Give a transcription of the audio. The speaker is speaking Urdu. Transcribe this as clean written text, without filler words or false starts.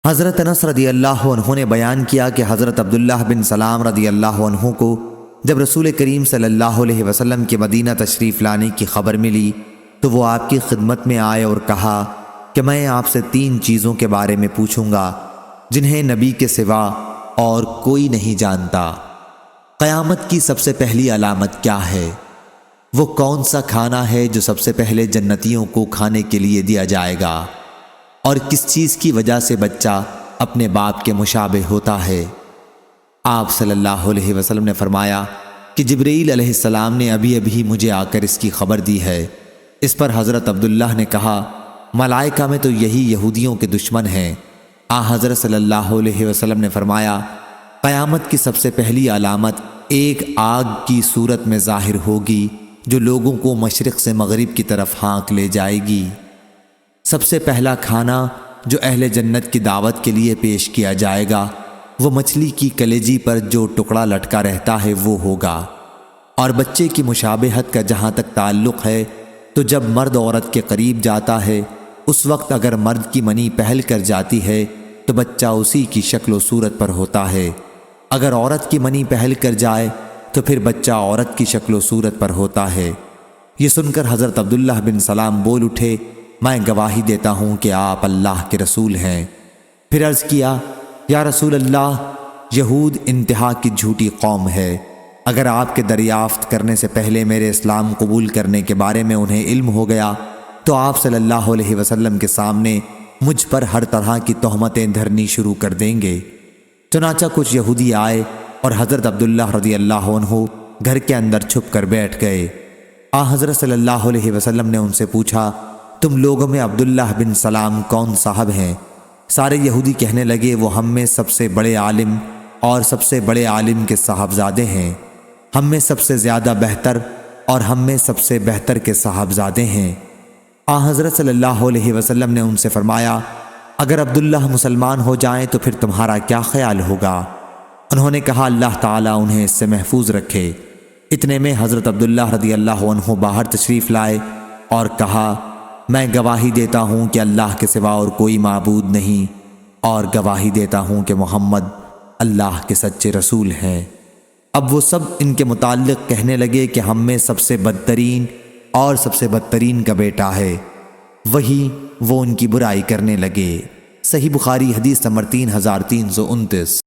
حضرت انس رضی اللہ عنہ نے بیان کیا کہ حضرت عبداللہ بن سلام رضی اللہ عنہ کو جب رسول کریم صلی اللہ علیہ وسلم کے مدینہ تشریف لانے کی خبر ملی تو وہ آپ کی خدمت میں آئے اور کہا کہ میں آپ سے 3 چیزوں کے بارے میں پوچھوں گا جنہیں نبی کے سوا اور کوئی نہیں جانتا۔ قیامت کی سب سے پہلی علامت کیا ہے؟ وہ کون سا کھانا ہے جو سب سے پہلے جنتیوں کو کھانے کے لیے دیا جائے گا؟ اور کس چیز کی وجہ سے بچہ اپنے باپ کے مشابہ ہوتا ہے؟ آپ صلی اللہ علیہ وسلم نے فرمایا کہ جبرائیل علیہ السلام نے ابھی مجھے آ کر اس کی خبر دی ہے۔ اس پر حضرت عبداللہ نے کہا ملائکہ میں تو یہی یہودیوں کے دشمن ہیں۔ حضرت صلی اللہ علیہ وسلم نے فرمایا قیامت کی سب سے پہلی علامت ایک آگ کی صورت میں ظاہر ہوگی جو لوگوں کو مشرق سے مغرب کی طرف ہانک لے جائے گی۔ سب سے پہلا کھانا جو اہل جنت کی دعوت کے لیے پیش کیا جائے گا وہ مچھلی کی کلیجی پر جو ٹکڑا لٹکا رہتا ہے وہ ہوگا۔ اور بچے کی مشابہت کا جہاں تک تعلق ہے تو جب مرد عورت کے قریب جاتا ہے اس وقت اگر مرد کی منی پہل کر جاتی ہے تو بچہ اسی کی شکل و صورت پر ہوتا ہے، اگر عورت کی منی پہل کر جائے تو پھر بچہ عورت کی شکل و صورت پر ہوتا ہے۔ یہ سن کر حضرت عبداللہ بن سلام بول اٹھے میں گواہی دیتا ہوں کہ آپ اللہ کے رسول ہیں۔ پھر عرض کیا یا رسول اللہ یہود انتہا کی جھوٹی قوم ہے، اگر آپ کے دریافت کرنے سے پہلے میرے اسلام قبول کرنے کے بارے میں انہیں علم ہو گیا تو آپ صلی اللہ علیہ وسلم کے سامنے مجھ پر ہر طرح کی تہمتیں دھرنی شروع کر دیں گے۔ چنانچہ کچھ یہودی آئے اور حضرت عبداللہ رضی اللہ عنہ گھر کے اندر چھپ کر بیٹھ گئے۔ حضرت صلی اللہ علیہ وسلم نے ان سے پوچھا تم لوگوں میں عبداللہ بن سلام کون صاحب ہیں؟ سارے یہودی کہنے لگے وہ ہم میں سب سے بڑے عالم اور سب سے بڑے عالم کے صاحبزادے ہیں، ہم میں سب سے زیادہ بہتر اور ہم میں سب سے بہتر کے صاحبزادے ہیں۔ حضرت صلی اللہ علیہ وسلم نے ان سے فرمایا اگر عبداللہ مسلمان ہو جائیں تو پھر تمہارا کیا خیال ہوگا؟ انہوں نے کہا اللہ تعالیٰ انہیں اس سے محفوظ رکھے۔ اتنے میں حضرت عبداللہ رضی اللہ عنہ باہر تشریف لائے اور کہا میں گواہی دیتا ہوں کہ اللہ کے سوا اور کوئی معبود نہیں، اور گواہی دیتا ہوں کہ محمد اللہ کے سچے رسول ہیں۔ اب وہ سب ان کے متعلق کہنے لگے کہ ہم میں سب سے بدترین اور سب سے بدترین کا بیٹا ہے، وہی وہ ان کی برائی کرنے لگے۔ صحیح بخاری حدیث نمبر 3329۔